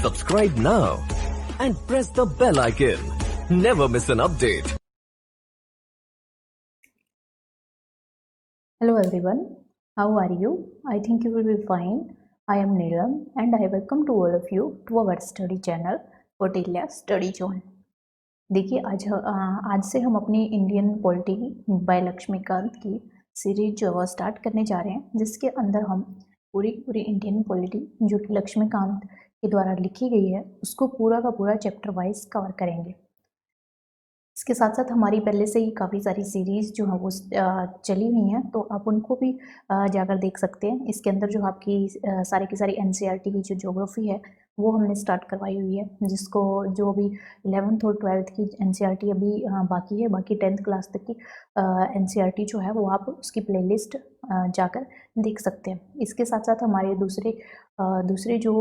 Subscribe now and press the bell icon. Never miss an update. Hello everyone, how are you? I think you will be fine. I am Neelam and I welcome to all of you to our study channel Kautilya Study Zone. देखिए आज से हम अपनी Indian polity bye Laxmikant की series जो है start करने जा रहे हैं, जिसके अंदर हम पूरी इंडियन पॉलिटी जो कि लक्ष्मीकांत के द्वारा लिखी गई है उसको पूरा का पूरा चैप्टर वाइज कवर करेंगे। इसके साथ साथ हमारी पहले से ही काफ़ी सारी सीरीज़ जो है वो चली हुई हैं, तो आप उनको भी जाकर देख सकते हैं। इसके अंदर जो आपकी सारी की सारी एनसीईआरटी की जो ज्योग्राफी है वो हमने स्टार्ट करवाई हुई है, जिसको जो अभी 11th और 12th की एनसीईआरटी अभी बाकी है, बाकी 10th क्लास तक की एनसीईआरटी जो है वो आप उसकी प्लेलिस्ट जाकर देख सकते हैं। इसके साथ साथ हमारे दूसरे जो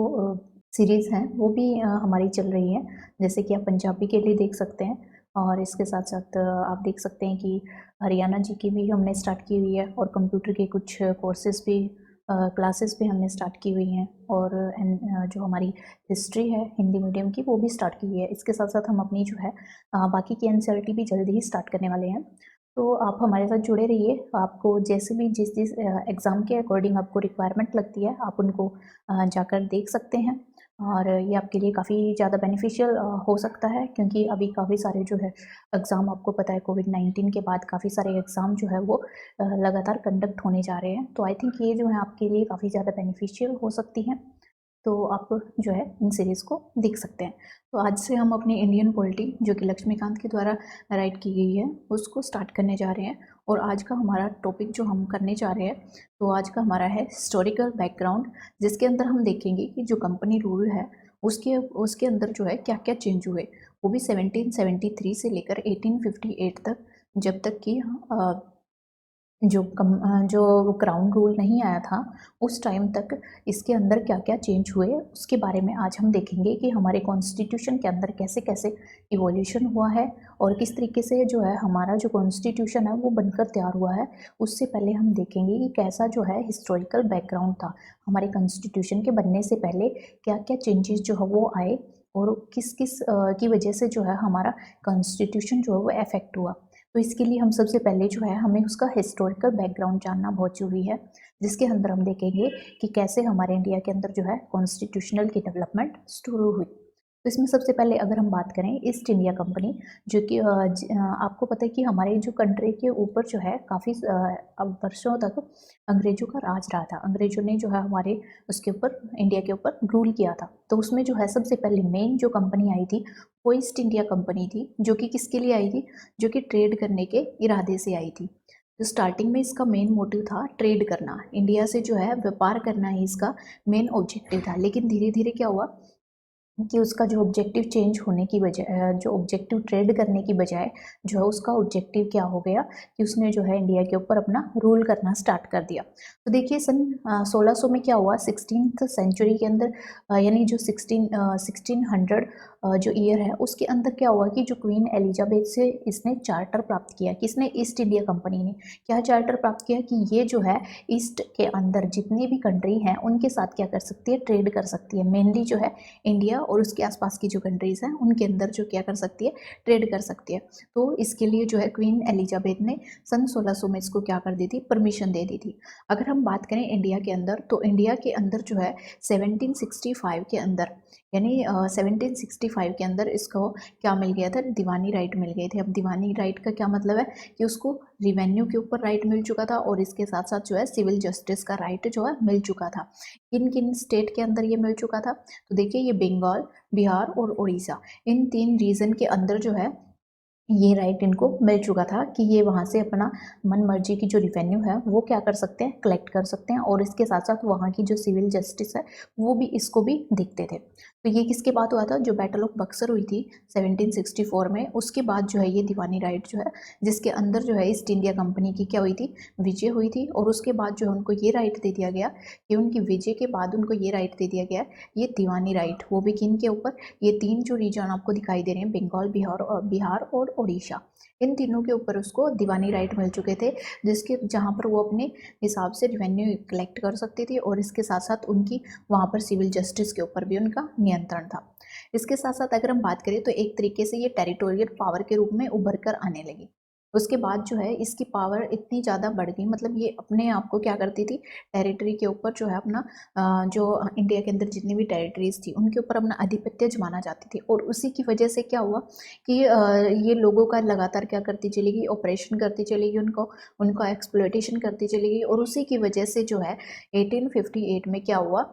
सीरीज़ हैं वो भी हमारी चल रही हैं, जैसे कि आप पंजाबी के लिए देख सकते हैं, और इसके साथ साथ आप देख सकते हैं कि हरियाणा जी की भी हमने स्टार्ट की हुई है, और कंप्यूटर के कुछ कोर्सेज़ भी क्लासेस भी हमने स्टार्ट की हुई हैं, और जो हमारी हिस्ट्री है हिंदी मीडियम की वो भी स्टार्ट की हुई है। इसके साथ साथ हम अपनी जो है बाकी की एनसीईआरटी भी जल्दी ही स्टार्ट करने वाले हैं, तो आप हमारे साथ जुड़े रहिए। आपको जैसे भी जिस एग्ज़ाम के अकॉर्डिंग आपको रिक्वायरमेंट लगती है आप उनको जाकर देख सकते हैं, और ये आपके लिए काफ़ी ज़्यादा बेनिफिशियल हो सकता है, क्योंकि अभी काफ़ी सारे जो है एग्ज़ाम, आपको पता है कोविड-19 के बाद काफ़ी सारे एग्ज़ाम जो है वो लगातार कंडक्ट होने जा रहे हैं, तो आई थिंक ये जो है आपके लिए काफ़ी ज़्यादा बेनिफिशियल हो सकती हैं, तो आप जो है इन सीरीज़ को देख सकते हैं। तो आज से हम अपनी इंडियन पॉलिटी जो कि लक्ष्मीकांत के द्वारा राइट की गई है उसको स्टार्ट करने जा रहे हैं, और आज का हमारा टॉपिक जो हम करने जा रहे हैं तो आज का हमारा है हिस्टोरिकल बैकग्राउंड, जिसके अंदर हम देखेंगे कि जो कंपनी रूल है उसके अंदर जो है क्या क्या चेंज हुए, वो भी 1773 से लेकर 1858 तक, जब तक कि जो क्राउन रूल नहीं आया था उस टाइम तक इसके अंदर क्या क्या चेंज हुए उसके बारे में आज हम देखेंगे कि हमारे कॉन्स्टिट्यूशन के अंदर कैसे कैसे इवोल्यूशन हुआ है, और किस तरीके से जो है हमारा जो कॉन्स्टिट्यूशन है वो बनकर तैयार हुआ है। उससे पहले हम देखेंगे कि कैसा जो है हिस्टोरिकल बैकग्राउंड था, हमारे कॉन्स्टिट्यूशन के बनने से पहले क्या क्या चेंजेस जो है वो आए, और किस किस की वजह से जो है हमारा कॉन्स्टिट्यूशन जो है वो अफेक्ट हुआ। तो इसके लिए हम सबसे पहले जो है हमें उसका हिस्टोरिकल बैकग्राउंड जानना बहुत ज़रूरी है, जिसके अंदर हम देखेंगे कि कैसे हमारे इंडिया के अंदर जो है कॉन्स्टिट्यूशनल की डेवलपमेंट शुरू हुई। तो इसमें सबसे पहले अगर हम बात करें ईस्ट इंडिया कंपनी, जो कि आपको पता है कि हमारे जो कंट्री के ऊपर जो है काफ़ी वर्षों तक अंग्रेज़ों का राज रहा था। अंग्रेज़ों ने जो है हमारे उसके ऊपर इंडिया के ऊपर रूल किया था, तो उसमें जो है सबसे पहले मेन जो कंपनी आई थी वो ईस्ट इंडिया कंपनी थी, जो कि किसके लिए आई थी, जो कि ट्रेड करने के इरादे से आई थी। तो स्टार्टिंग में इसका मेन मोटिव था ट्रेड करना, इंडिया से जो है व्यापार करना ही इसका मेन ऑब्जेक्टिव था। लेकिन धीरे धीरे क्या हुआ कि उसका जो ऑब्जेक्टिव चेंज होने की वजह, जो ऑब्जेक्टिव ट्रेड करने की बजाय जो है उसका ऑब्जेक्टिव क्या हो गया कि उसने जो है इंडिया के ऊपर अपना रूल करना स्टार्ट कर दिया। तो देखिए सन 1600 में क्या हुआ, 16th सेंचुरी के अंदर यानी जो 1600 जो ईयर है उसके अंदर क्या हुआ कि जो क्वीन एलिजाबेथ से इसने चार्टर प्राप्त किया, किसने, ईस्ट इंडिया कंपनी ने क्या चार्टर प्राप्त किया कि ये जो है ईस्ट के अंदर जितनी भी कंट्री हैं उनके साथ क्या कर सकती है, ट्रेड कर सकती है। मेनली जो है इंडिया और उसके आसपास की जो कंट्रीज़ हैं उनके अंदर जो क्या कर सकती है, ट्रेड कर सकती है। तो इसके लिए जो है क्वीन एलिजाबेथ ने सन 1600 में इसको क्या कर दी थी, परमिशन दे दी थी। अगर हम बात करें इंडिया के अंदर, तो इंडिया के अंदर जो है 1765 के अंदर, यानी 1765 के अंदर इसको क्या मिल गया था, दीवानी राइट मिल गए थे। अब दीवानी राइट का क्या मतलब है कि उसको रिवेन्यू के ऊपर राइट मिल चुका था, और इसके साथ साथ जो है सिविल जस्टिस का राइट जो है मिल चुका था। किन किन स्टेट के अंदर ये मिल चुका था, तो देखिए ये बंगाल, बिहार और उड़ीसा, इन 3 रीजन के अंदर जो है ये राइट इनको मिल चुका था कि ये वहाँ से अपना मन मर्जी की जो रिवेन्यू है वो क्या कर सकते हैं, कलेक्ट कर सकते हैं, और इसके साथ साथ वहाँ की जो सिविल जस्टिस है वो भी इसको भी देखते थे। तो ये किसके बाद हुआ था, जो बैटल ऑफ बक्सर हुई थी 1764 में, उसके बाद जो है ये दीवानी राइट जो है, जिसके अंदर जो है ईस्ट इंडिया कंपनी की क्या हुई थी, विजय हुई थी, और उसके बाद जो है उनको ये राइट दे दिया गया कि उनकी विजय के बाद उनको ये राइट दे दिया गया, ये दीवानी राइट, वो भी किन के ऊपर, ये 3 जो रीजन आपको दिखाई दे रहे हैं, बंगाल, बिहार और उड़ीसा। इन तीनों के ऊपर उसको दीवानी राइट मिल चुके थे, जिसके जहाँ पर वो अपने हिसाब से रेवेन्यू कलेक्ट कर सकती थी और इसके साथ साथ उनकी वहाँ पर सिविल जस्टिस के ऊपर भी उनका नियंत्रण था। इसके साथ साथ अगर हम बात करें तो एक तरीके से ये टेरिटोरियल पावर के रूप में उभर कर आने लगी। उसके बाद जो है इसकी पावर इतनी ज़्यादा बढ़ गई, मतलब ये अपने आप को क्या करती थी, टेरिटरी के ऊपर जो है अपना जो इंडिया के अंदर जितनी भी टेरिटरीज थी उनके ऊपर अपना आधिपत्य जमाना चाहती थी। और उसी की वजह से क्या हुआ कि ये लोगों का लगातार क्या करती चलेगी, ऑपरेशन करती चलेगी, उनका एक्सप्लॉयटेशन करती चलेगी। और उसी की वजह से जो है 1858 में क्या हुआ,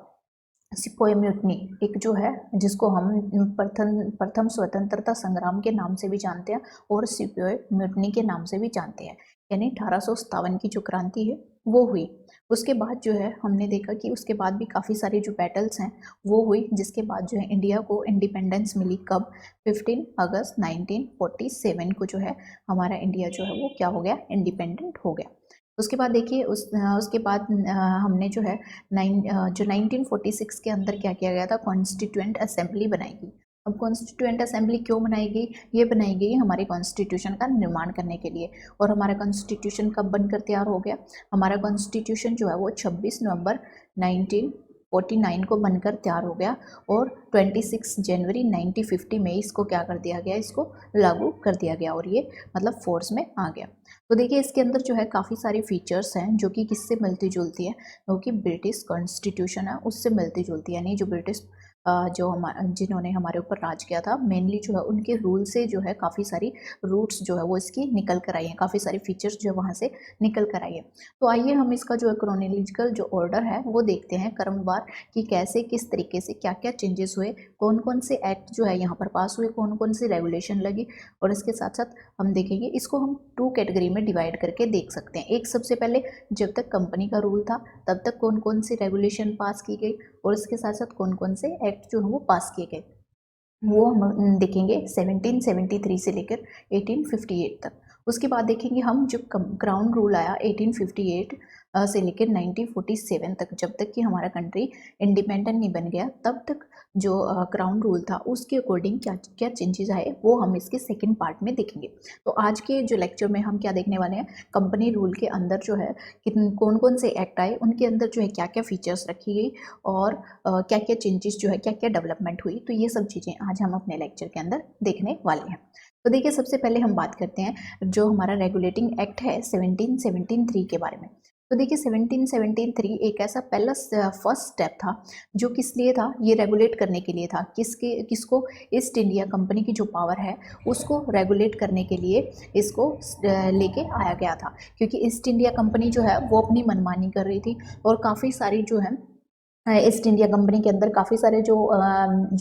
सिपोय म्यूटनी, एक जो है जिसको हम प्रथम स्वतंत्रता संग्राम के नाम से भी जानते हैं और सिपोय म्यूटनी के नाम से भी जानते हैं, यानी 1857 की जो क्रांति है वो हुई। उसके बाद जो है हमने देखा कि उसके बाद भी काफ़ी सारी जो बैटल्स हैं वो हुई, जिसके बाद जो है इंडिया को इंडिपेंडेंस मिली। कब? 15 अगस्त 1947 को जो है हमारा इंडिया जो है वो क्या हो गया, इंडिपेंडेंट हो गया। उसके बाद देखिए उसके बाद हमने जो है 1946 के अंदर क्या किया गया था, कॉन्स्टिट्यूएंट असेंबली बनाई गई। अब कॉन्स्टिट्यूएंट असेंबली क्यों बनाई गई? ये बनाई गई हमारे कॉन्स्टिट्यूशन का निर्माण करने के लिए। और हमारा कॉन्स्टिट्यूशन कब बनकर तैयार हो गया? हमारा कॉन्स्टिट्यूशन जो है वो 26 नवंबर 1949 को बनकर तैयार हो गया और 26 जनवरी 1950 में इसको क्या कर दिया गया, इसको लागू कर दिया गया और ये मतलब फोर्स में आ गया। तो देखिए इसके अंदर जो है काफ़ी सारी फीचर्स हैं जो कि किससे मिलती जुलती है, क्योंकि ब्रिटिश कॉन्स्टिट्यूशन है उससे मिलती जुलती है। यानी जो ब्रिटिश जो जिन्होंने हमारे ऊपर राज किया था मेनली जो है उनके रूल से जो है काफ़ी सारी रूट्स जो है वो इसकी निकल कर आई हैं, काफ़ी सारी फीचर्स जो है वहाँ से निकल कर आई है। तो आइए हम इसका जो क्रोनोलॉजिकल जो ऑर्डर है वो देखते हैं क्रमवार कि कैसे किस तरीके से क्या क्या चेंजेस हुए, कौन कौन से एक्ट जो है यहाँ पर पास हुए, कौन कौन सी रेगुलेशन लगी। और इसके साथ साथ हम देखेंगे इसको हम 2 कैटेगरी में डिवाइड करके देख सकते हैं। एक सबसे पहले जब तक कंपनी का रूल था तब तक कौन कौन सी रेगुलेशन पास की गई और इसके साथ साथ कौन कौन से एक्ट जो है वो पास किए गए, वो हम देखेंगे 1773 से लेकर 1858 तक। उसके बाद देखेंगे हम जो क्राउन रूल आया 1858 से लेकर 1947 तक, जब तक कि हमारा कंट्री इंडिपेंडेंट नहीं बन गया तब तक जो क्राउन रूल था उसके अकॉर्डिंग क्या क्या चेंजेस आए वो हम इसके सेकंड पार्ट में देखेंगे। तो आज के जो लेक्चर में हम क्या देखने वाले हैं, कंपनी रूल के अंदर जो है कौन कौन से एक्ट आए, उनके अंदर जो है क्या क्या फीचर्स रखी गई और क्या क्या चेंजेस जो है क्या क्या डेवलपमेंट हुई। तो ये सब चीज़ें आज हम अपने लेक्चर के अंदर देखने वाले हैं। तो देखिए सबसे पहले हम बात करते हैं जो हमारा रेगुलेटिंग एक्ट है 1773 के बारे में। तो देखिए 1773 एक ऐसा पहला फर्स्ट स्टेप था जो किस लिए था, ये रेगुलेट करने के लिए था। किसको? ईस्ट इंडिया कंपनी की जो पावर है उसको रेगुलेट करने के लिए इसको लेके आया गया था, क्योंकि ईस्ट इंडिया कंपनी जो है वो अपनी मनमानी कर रही थी और काफ़ी सारी जो है ईस्ट इंडिया कंपनी के अंदर काफ़ी सारे जो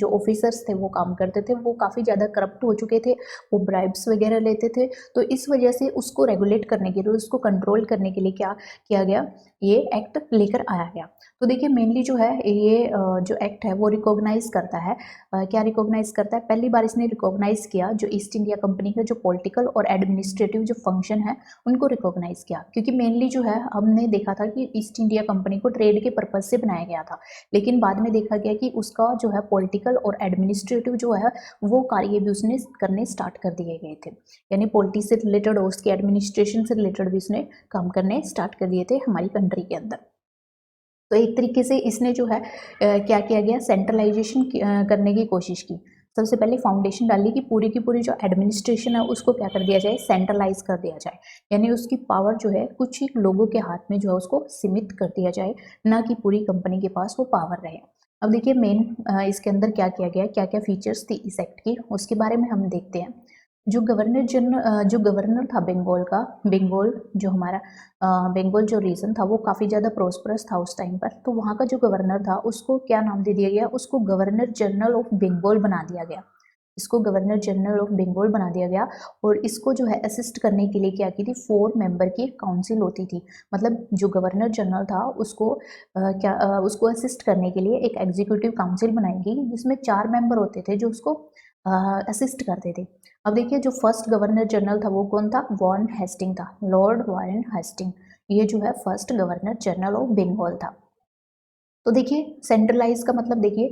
ऑफिसर्स थे वो काम करते थे, वो काफ़ी ज़्यादा करप्ट हो चुके थे, वो ब्राइब्स वगैरह लेते थे। तो इस वजह से उसको रेगुलेट करने के लिए, उसको कंट्रोल करने के लिए क्या किया गया, ये एक्ट लेकर आया गया। तो देखिए मेनली जो है ये जो एक्ट है वो रिकॉग्नाइज करता है, क्या रिकॉग्नाइज करता है, पहली बार इसने रिकॉग्नाइज किया जो ईस्ट इंडिया कंपनी का जो पॉलिटिकल और एडमिनिस्ट्रेटिव जो फंक्शन है उनको रिकॉग्नाइज किया। क्योंकि मेनली जो है हमने देखा था कि ईस्ट इंडिया कंपनी को ट्रेड के पर्पज से बनाया गया था, लेकिन बाद में देखा गया कि उसका जो है पॉलिटिकल और एडमिनिस्ट्रेटिव जो है वो कार्य भी उसने करने स्टार्ट कर दिए गए थे। यानी पॉलिटिक्स से रिलेटेड और उसके एडमिनिस्ट्रेशन से रिलेटेड भी उसने काम करने स्टार्ट कर दिए थे हमारी कंट्री के अंदर। तो एक तरीके से इसने जो है क्या किया गया, सेंट्रलाइजेशन करने की कोशिश की। सबसे पहले फाउंडेशन डाली कि पूरी की पूरी जो एडमिनिस्ट्रेशन है उसको क्या कर दिया जाए, सेंट्रलाइज कर दिया जाए। यानी उसकी पावर जो है कुछ ही लोगों के हाथ में जो है उसको सीमित कर दिया जाए, ना कि पूरी कंपनी के पास वो पावर रहे। अब देखिए मेन इसके अंदर क्या किया गया, क्या क्या फीचर्स थी इस एक्ट की, उसके बारे में हम देखते हैं। जो गवर्नर था बंगाल का, बंगाल जो हमारा बंगाल जो रीजन था वो काफ़ी ज़्यादा प्रोस्परस था उस टाइम पर। तो वहाँ का जो गवर्नर था उसको क्या नाम दे दिया गया, उसको गवर्नर जनरल ऑफ बंगाल बना दिया गया। इसको गवर्नर जनरल ऑफ बंगाल बना दिया गया और इसको जो है असिस्ट करने के लिए क्या की थी, 4 मेंबर की काउंसिल होती थी। मतलब जो गवर्नर जनरल था उसको उसको असिस्ट करने के लिए एक एग्जीक्यूटिव काउंसिल बनाई गई जिसमें 4 मेंबर होते थे जो उसको असिस्ट करते थे। अब देखिए जो फर्स्ट गवर्नर जनरल था वो कौन था, वॉरेन हेस्टिंग था, लॉर्ड वॉरेन हेस्टिंग। ये जो है first governor general of Bengal था। तो देखिए सेंट्रलाइज का मतलब देखिए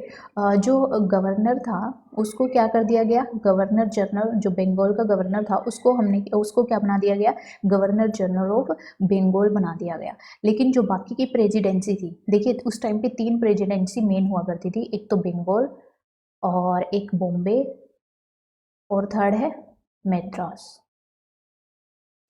जो गवर्नर था उसको क्या कर दिया गया, गवर्नर जनरल, जो बंगाल का गवर्नर था उसको क्या बना दिया गया, गवर्नर जनरल ऑफ बंगाल बना दिया गया। लेकिन जो बाकी की प्रेसिडेंसी थी, देखिए उस टाइम पे 3 प्रेसिडेंसी मेन हुआ करती थी, एक तो बंगाल और एक बॉम्बे और थर्ड है मद्रास।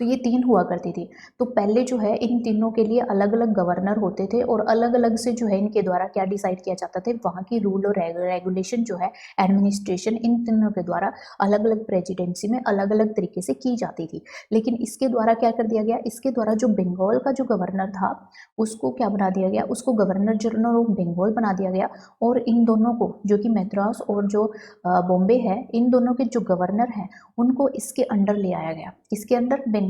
तो ये 3 हुआ करती थी। तो पहले जो है इन तीनों के लिए अलग अलग गवर्नर होते थे और अलग अलग से जो है इनके द्वारा क्या डिसाइड किया जाता था, वहाँ की रूल और रेगुलेशन जो है, एडमिनिस्ट्रेशन इन तीनों के द्वारा अलग अलग प्रेसिडेंसी में अलग अलग तरीके से की जाती थी। लेकिन इसके द्वारा क्या कर दिया गया, इसके द्वारा जो बंगाल का जो गवर्नर था उसको क्या बना दिया गया, उसको गवर्नर जनरल ऑफ बंगाल बना दिया गया। और इन दोनों को, जो कि मद्रास और जो बॉम्बे है, इन दोनों के जो गवर्नर हैं उनको इसके अंडर ले आया गया। इसके अंडर बंगाल,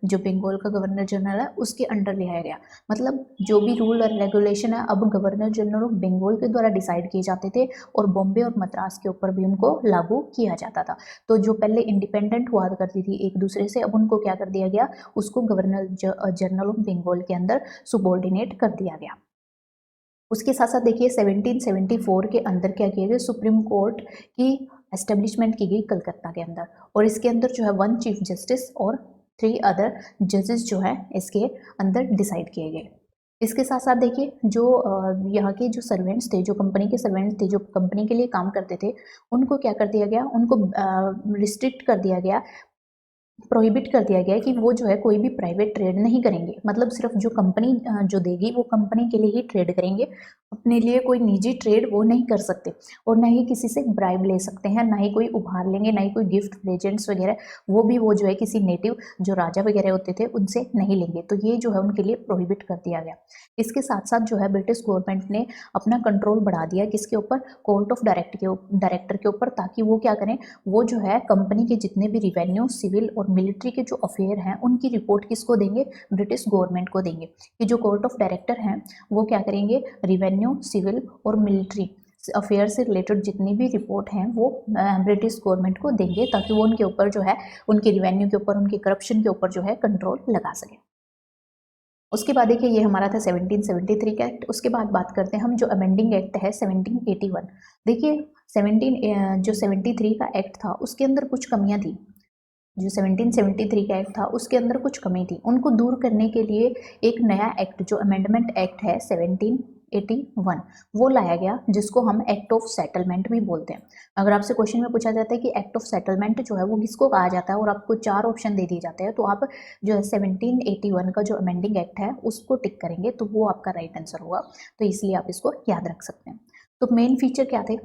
जो बंगाल का गवर्नर जनरल है उसके अंडर ले आया गया। मतलब जो भी रूल और रेगुलेशन है अब गवर्नर जनरल ऑफ बंगाल के द्वारा डिसाइड किए जाते थे और बॉम्बे और मद्रास के ऊपर भी उनको लागू किया जाता था। तो जो पहले इंडिपेंडेंट हुआ करती थी एक दूसरे से, अब उनको क्या कर दिया गया, उसको गवर्नर जनरल ऑफ बंगाल के अंदर सुबॉर्डिनेट कर दिया गया। उसके साथ साथ देखिए 1774 के अंदर क्या किया गया, सुप्रीम कोर्ट की एस्टेब्लिशमेंट की गई कलकत्ता के अंदर। और इसके अंदर जो है 1 चीफ जस्टिस और 3 अदर जजेस जो है इसके अंदर डिसाइड किए गए। इसके साथ साथ देखिए जो यहाँ के जो सर्वेंट्स थे, जो कंपनी के सर्वेंट्स थे, जो कंपनी के लिए काम करते थे, उनको क्या कर दिया गया, उनको रिस्ट्रिक्ट कर दिया गया, प्रोहिबिट कर दिया गया है कि वो जो है कोई भी प्राइवेट ट्रेड नहीं करेंगे। मतलब सिर्फ जो कंपनी जो देगी वो कंपनी के लिए ही ट्रेड करेंगे, अपने लिए कोई निजी ट्रेड वो नहीं कर सकते। और ना ही किसी से ब्राइब ले सकते हैं, ना ही कोई उपहार लेंगे, ना ही कोई गिफ्ट प्रेजेंट्स वगैरह, वो भी वो जो है किसी नेटिव जो राजा वगैरह होते थे उनसे नहीं लेंगे। तो ये जो है उनके लिए प्रोहिबिट कर दिया गया। इसके साथ साथ जो है ब्रिटिश गवर्नमेंट ने अपना कंट्रोल बढ़ा दिया किसके ऊपर, कोर्ट ऑफ डायरेक्टर के ऊपर, ताकि वो क्या करें, वो जो है कंपनी के जितने भी रिवेन्यू, सिविल और मिलिट्री के जो अफेयर हैं उनकी रिपोर्ट किसको देंगे, ब्रिटिश गवर्नमेंट को देंगे। कि जो कोर्ट ऑफ डायरेक्टर हैं वो क्या करेंगे, रिवेन्यू, सिविल और मिलिट्री अफेयर से रिलेटेड जितनी भी रिपोर्ट हैं वो ब्रिटिश गवर्नमेंट को देंगे, ताकि वो उनके ऊपर जो है, उनके रिवेन्यू के ऊपर, उनके करप्शन के ऊपर जो है कंट्रोल लगा सके। उसके बाद देखिए ये हमारा था 1773 का एक्ट। उसके बाद बात करते हैं हम जो अमेंडिंग एक्ट है 1781। देखिए 73 का एक्ट था उसके अंदर कुछ कमियां थी। जो 1773 का एक्ट था उसके अंदर कुछ कमी थी, उनको दूर करने के लिए एक नया एक्ट जो अमेंडमेंट एक्ट है 1781 वो लाया गया, जिसको हम एक्ट ऑफ सेटलमेंट भी बोलते हैं। अगर आपसे क्वेश्चन में पूछा जाता है कि एक्ट ऑफ सेटलमेंट जो है वो किसको कहा जाता है और आपको 4 ऑप्शन दे दिए जाते हैं, तो आप जो है 1781 का जो अमेंडिंग एक्ट है उसको टिक करेंगे तो वो आपका राइट आंसर होगा। तो इसलिए आप इसको याद रख सकते हैं। तो मेन फीचर क्या थे,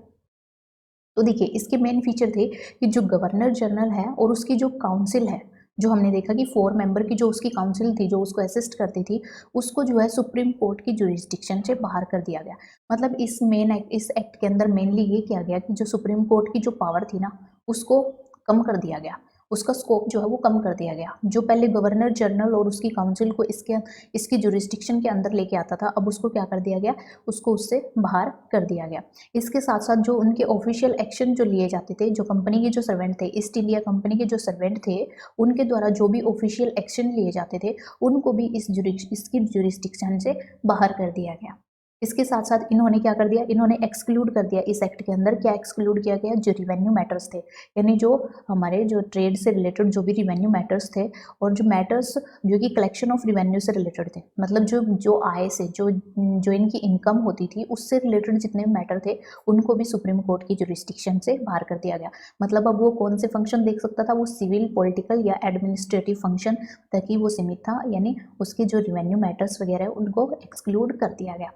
तो देखिए इसके मेन फीचर थे कि जो गवर्नर जनरल है और उसकी जो काउंसिल है, जो हमने देखा कि 4 मेंबर की जो उसकी काउंसिल थी जो उसको असिस्ट करती थी, उसको जो है सुप्रीम कोर्ट की जुरिस्डिक्शन से बाहर कर दिया गया। मतलब इस एक्ट के अंदर मेनली ये किया गया कि जो सुप्रीम कोर्ट की जो पावर थी ना उसको कम कर दिया गया, उसका स्कोप जो है वो कम कर दिया गया। जो पहले गवर्नर जनरल और उसकी काउंसिल को इसकी जुरिस्डिक्शन के अंदर लेके आता था, अब उसको क्या कर दिया गया, उसको उससे बाहर कर दिया गया। इसके साथ साथ जो उनके ऑफिशियल एक्शन जो लिए जाते थे, जो कंपनी के जो सर्वेंट थे, ईस्ट इंडिया कंपनी के जो सर्वेंट थे, उनके द्वारा जो भी ऑफिशियल एक्शन लिए जाते थे उनको भी इसकी जुरिस्डिक्शन से बाहर कर दिया गया। इसके साथ साथ इन्होंने क्या कर दिया, इन्होंने एक्सक्लूड कर दिया इस एक्ट के अंदर, क्या एक्सक्लूड किया गया, जो रिवेन्यू मैटर्स थे, यानी जो हमारे जो ट्रेड से रिलेटेड जो भी रिवेन्यू मैटर्स थे और जो मैटर्स जो कि कलेक्शन ऑफ रिवेन्यू से रिलेटेड थे, मतलब जो आय से जो इनकी इनकम होती थी उससे रिलेटेड जितने मैटर थे उनको भी सुप्रीम कोर्ट की जुरिस्डिक्शन से बाहर कर दिया गया। मतलब अब वो कौन से फंक्शन देख सकता था, वो सिविल, पॉलिटिकल या एडमिनिस्ट्रेटिव फंक्शन तक ही वो सीमित था, यानी उसके जो रिवेन्यू मैटर्स वगैरह उनको एक्सक्लूड कर दिया गया।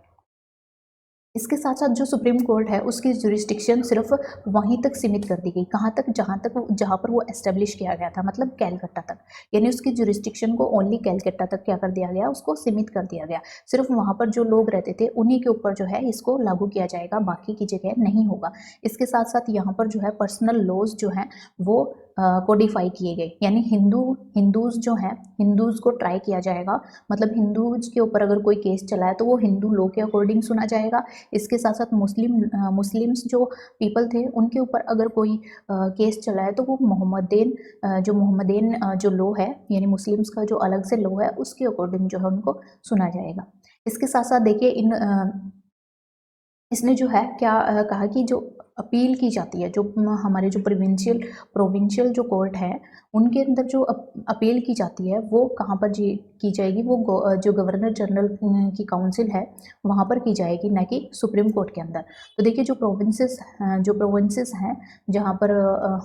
इसके साथ साथ जो सुप्रीम कोर्ट है उसकी जुरिस्डिक्शन सिर्फ वहीं तक सीमित कर दी गई, कहाँ तक, जहाँ पर वो एस्टेब्लिश किया गया था, मतलब कैलकट्टा तक, यानी उसकी जुरिस्डिक्शन को ओनली कैलकट्टा तक क्या कर दिया गया, उसको सीमित कर दिया गया। सिर्फ वहाँ पर जो लोग रहते थे उन्हीं के ऊपर जो है इसको लागू किया जाएगा, बाकी की जगह नहीं होगा। इसके साथ साथ यहाँ पर जो है पर्सनल लॉज जो हैं वो कोडिफाई किए गए, यानी हिंदूज जो हैं, हिंदूज को ट्राई किया जाएगा, मतलब हिंदूज के ऊपर अगर कोई केस चला है तो वो हिंदू लॉ के अकॉर्डिंग सुना जाएगा। इसके साथ साथ मुस्लिम्स जो पीपल थे उनके ऊपर अगर कोई केस चला है तो वो मोहम्मदेन जो लॉ है, यानी मुस्लिम्स का जो अलग से लॉ है उसके अकॉर्डिंग जो है उनको सुना जाएगा। इसके साथ साथ देखिए इसने जो है क्या कहा कि जो अपील की जाती है, जो हमारे जो प्रोविंशियल जो कोर्ट है उनके अंदर जो अपील की जाती है वो कहाँ पर की जाएगी, वो जो गवर्नर जनरल की काउंसिल है वहाँ पर की जाएगी, ना कि सुप्रीम कोर्ट के अंदर। तो देखिए जो प्रोविंसेस हैं जहाँ पर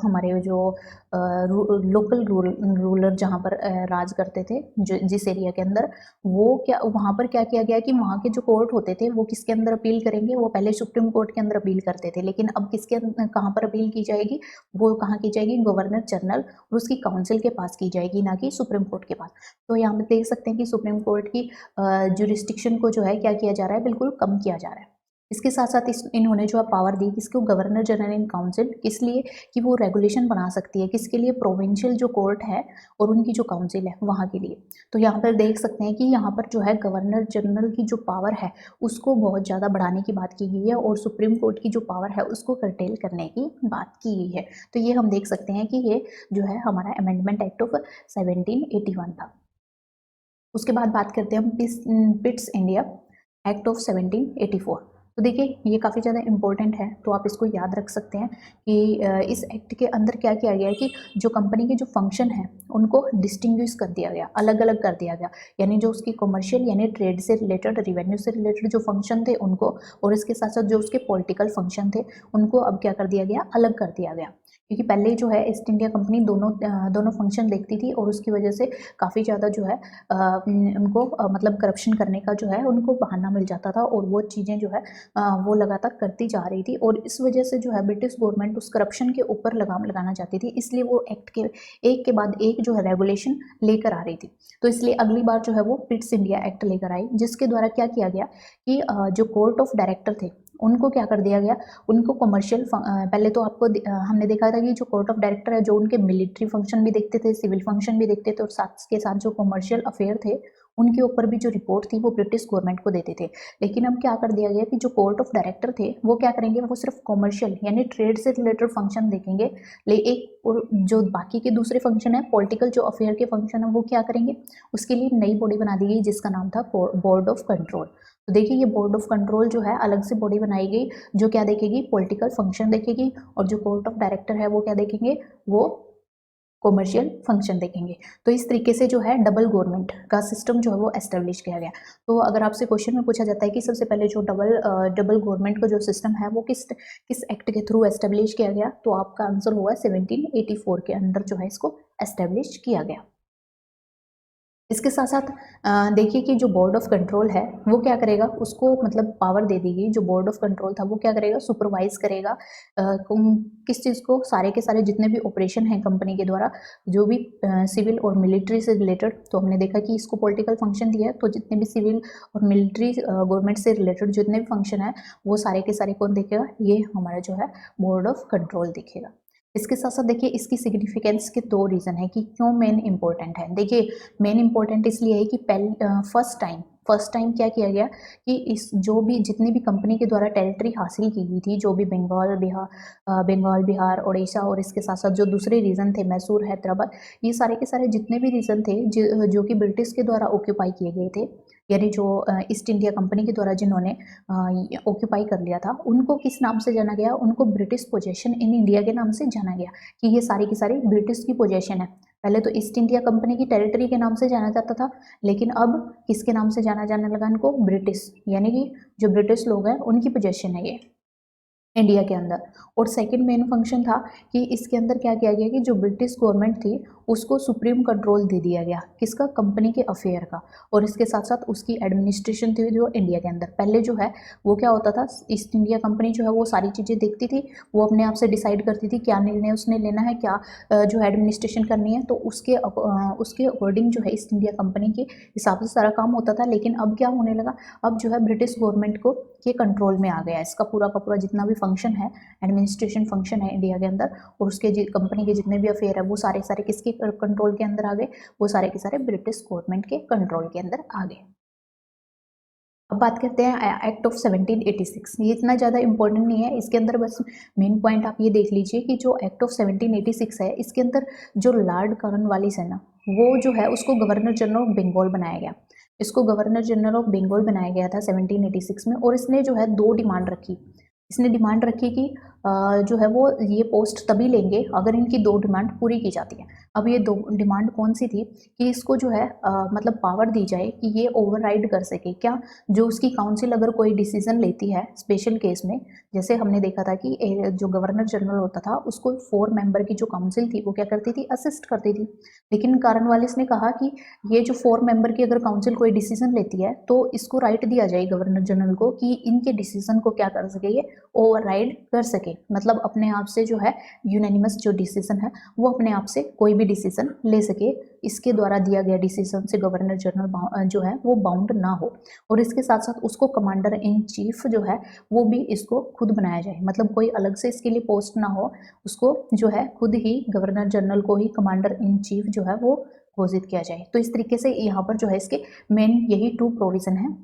हमारे जो लोकल रूलर जहाँ पर राज करते थे, जो जिस एरिया के अंदर, वो क्या वहाँ पर क्या किया गया कि वहाँ के जो कोर्ट होते थे वो किसके अंदर अपील करेंगे, वो पहले सुप्रीम कोर्ट के अंदर अपील करते थे, लेकिन अब कहाँ पर अपील की जाएगी, वो कहाँ की जाएगी, गवर्नर जनरल और उसकी काउंसिल के पास की जाएगी, ना कि सुप्रीम कोर्ट के पास। तो यहाँ पे देख सकते हैं कि सुप्रीम कोर्ट की जुरिस्डिक्शन को जो है क्या किया जा रहा है, बिल्कुल कम किया जा रहा है। इसके साथ साथ इन्होंने जो है पावर दी किसको, गवर्नर जनरल इन काउंसिल, किस लिए कि वो रेगुलेशन बना सकती है, किसके लिए, प्रोविंशियल जो कोर्ट है और उनकी जो काउंसिल है वहाँ के लिए। तो यहाँ पर देख सकते हैं कि यहाँ पर जो है गवर्नर जनरल की जो पावर है उसको बहुत ज़्यादा बढ़ाने की बात की गई है और सुप्रीम कोर्ट की जो पावर है उसको कर्टेल करने की बात की गई है। तो ये हम देख सकते हैं कि ये जो है हमारा अमेंडमेंट एक्ट ऑफ 1781 था। उसके बाद बात करते हैं हम पिट्स इंडिया एक्ट ऑफ 1784। तो देखिए ये काफ़ी ज़्यादा इम्पोर्टेंट है, तो आप इसको याद रख सकते हैं कि इस एक्ट के अंदर क्या किया गया है कि जो कंपनी के जो फंक्शन है उनको डिस्टिंग्विश कर दिया गया, अलग अलग कर दिया गया। यानी जो उसकी कमर्शियल यानी ट्रेड से रिलेटेड, रिवेन्यू से रिलेटेड जो फंक्शन थे उनको, और इसके साथ साथ जो उसके पॉलिटिकल फंक्शन थे उनको अब क्या कर दिया गया, अलग कर दिया गया। क्योंकि पहले जो है ईस्ट इंडिया कंपनी दोनों फंक्शन देखती थी और उसकी वजह से काफ़ी ज़्यादा जो है उनको मतलब करप्शन करने का जो है उनको बहाना मिल जाता था और वो चीज़ें जो है वो लगातार करती जा रही थी, और इस वजह से जो है ब्रिटिश गवर्नमेंट उस करप्शन के ऊपर लगाम लगाना चाहती थी, इसलिए वो एक्ट के एक के बाद एक जो है रेगुलेशन लेकर आ रही थी। तो इसलिए अगली बार जो है वो पिट्स इंडिया एक्ट लेकर आई, जिसके द्वारा क्या किया गया कि जो कोर्ट ऑफ डायरेक्टर थे उनको क्या कर दिया गया, उनको कमर्शियल पहले तो आपको हमने देखा था कि जो कोर्ट ऑफ डायरेक्टर है जो उनके मिलिट्री फंक्शन भी देखते थे, सिविल फंक्शन भी देखते थे, और साथ के साथ जो कमर्शियल अफेयर थे उनके ऊपर भी जो रिपोर्ट थी वो ब्रिटिश गवर्नमेंट को देते थे। लेकिन अब क्या कर दिया गया कि जो कोर्ट ऑफ डायरेक्टर थे वो क्या करेंगे, वो सिर्फ कमर्शियल यानी ट्रेड से रिलेटेड फंक्शन देखेंगे, ले एक और जो बाकी के दूसरे फंक्शन है, पॉलिटिकल जो अफेयर के फंक्शन है वो क्या करेंगे, उसके लिए नई बॉडी बना दी गई जिसका नाम था बोर्ड ऑफ कंट्रोल। तो देखिए ये बोर्ड ऑफ कंट्रोल जो है अलग से बॉडी बनाई गई जो क्या देखेगी, पॉलिटिकल फंक्शन देखेगी, और जो कोर्ट ऑफ डायरेक्टर है वो क्या देखेंगे, वो कॉमर्शियल फंक्शन देखेंगे। तो इस तरीके से जो है डबल गवर्नमेंट का सिस्टम जो है वो एस्टेब्लिश किया गया। तो अगर आपसे क्वेश्चन में पूछा जाता है कि सबसे पहले जो डबल गवर्नमेंट का जो सिस्टम है वो किस एक्ट के थ्रू एस्टेब्लिश किया गया, तो आपका आंसर होगा 1784 के अंदर जो है इसको एस्टेब्लिश किया गया। इसके साथ साथ देखिए कि जो बोर्ड ऑफ कंट्रोल है वो क्या करेगा, उसको मतलब पावर दे दी गई, जो बोर्ड ऑफ कंट्रोल था वो क्या करेगा, सुपरवाइज करेगा किस चीज़ को, सारे के सारे जितने भी ऑपरेशन हैं कंपनी के द्वारा, जो भी सिविल और मिलिट्री से रिलेटेड। तो हमने देखा कि इसको पॉलिटिकल फंक्शन दिया है, तो जितने भी सिविल और मिलिट्री गवर्नमेंट से रिलेटेड जितने भी फंक्शन है वो सारे के सारे कौन देखेगा, ये हमारा जो है बोर्ड ऑफ कंट्रोल देखेगा। इसके साथ साथ देखिए इसकी सिग्निफिकेंस के दो रीज़न है कि क्यों मेन इंपॉर्टेंट है। देखिए मेन इंपॉर्टेंट इसलिए है कि फर्स्ट टाइम क्या किया गया कि इस जो भी जितनी भी कंपनी के द्वारा टेरिटरी हासिल की गई थी, जो भी बंगाल बिहार उड़ीसा और इसके साथ साथ जो दूसरे रीजन थे, मैसूर हैदराबाद, ये सारे के सारे जितने भी रीजन थे जो कि ब्रिटिश के द्वारा ऑक्यूपाई किए गए थे, यानी जो ईस्ट इंडिया कंपनी के द्वारा जिन्होंने ऑक्यूपाई कर लिया था, उनको किस नाम से जाना गया, उनको ब्रिटिश पोजेशन इन इंडिया के नाम से जाना गया कि ये सारी की सारी ब्रिटिश की पोजेशन है। पहले तो ईस्ट इंडिया कंपनी की टेरिटरी के नाम से जाना जाता था, लेकिन अब किसके नाम से जाना जाने लगा इनको, ब्रिटिश, यानी कि जो ब्रिटिश लोग हैं उनकी पोजेशन है ये इंडिया के अंदर। और सेकंड मेन फंक्शन था कि इसके अंदर क्या किया गया कि जो ब्रिटिश गवर्नमेंट थी उसको सुप्रीम कंट्रोल दे दिया गया, किसका, कंपनी के अफेयर का, और इसके साथ साथ उसकी एडमिनिस्ट्रेशन थी जो इंडिया के अंदर। पहले जो है वो क्या होता था, ईस्ट इंडिया कंपनी जो है वो सारी चीज़ें देखती थी, वो अपने आप से डिसाइड करती थी क्या निर्णय उसने लेना है, क्या जो है एडमिनिस्ट्रेशन करनी है, तो उसके अकॉर्डिंग जो है ईस्ट इंडिया कंपनी के हिसाब से सारा काम होता था। लेकिन अब क्या होने लगा, अब जो है ब्रिटिश गवर्नमेंट को के कंट्रोल में आ गया इसका पूरा का पूरा जितना भी फंक्शन है, एडमिनिस्ट्रेशन फंक्शन है इंडिया के अंदर, और उसके कंपनी के जितने भी अफेयर है वो सारे सारे किसके कंट्रोल के अंदर आ गए, वो सारे के सारे ब्रिटिश गवर्नमेंट के कंट्रोल के अंदर आ गए। अब बात करते हैं एक्ट ऑफ 1786। ये इतना ज़्यादा इंपॉर्टेंट नहीं है, इसके अंदर बस मेन पॉइंट आप ये देख लीजिए कि जो एक्ट ऑफ 1786 है इसके अंदर जो लॉर्ड कॉर्नवालिस है ना, वो जो है उसको गवर्नर जनरल ऑफ बंगाल बनाया गया। इसको गवर्नर जनरल ऑफ बंगाल बनाया गया था 1786 में, और इसने जो है 2 डिमांड रखी। इसने डिमांड रखी कि जो है वो ये पोस्ट तभी लेंगे अगर इनकी 2 डिमांड पूरी की जाती है। अब ये 2 डिमांड कौन सी थी कि इसको जो है मतलब पावर दी जाए कि ये ओवरराइड कर सके, क्या जो उसकी काउंसिल अगर कोई डिसीजन लेती है स्पेशल केस में, जैसे हमने देखा था कि जो गवर्नर जनरल होता था उसको 4 मेंबर की जो काउंसिल थी वो क्या करती थी, असिस्ट करती थी। लेकिन कॉर्नवालिस ने कहा कि ये जो 4 मेंबर की अगर काउंसिल कोई डिसीजन लेती है तो इसको राइट दिया जाए गवर्नर जनरल को कि इनके डिसीजन को क्या कर सके, ये ओवरराइड कर सके। मतलब अपने आप से जो है यूनानिमस जो डिसीजन है वो अपने आप से कोई भी डिसीजन ले सके, इसके द्वारा दिया गया डिसीजन से गवर्नर जनरल जो है वो बाउंड ना हो। और इसके साथ साथ उसको कमांडर इन चीफ जो है वो भी इसको खुद बनाया जाए, मतलब कोई अलग से इसके लिए पोस्ट ना हो, उसको जो है खुद ही गवर्नर जनरल को ही कमांडर इन चीफ जो है वो घोषित किया जाए। तो इस तरीके से यहाँ पर जो है इसके मेन यही 2 प्रोविजन है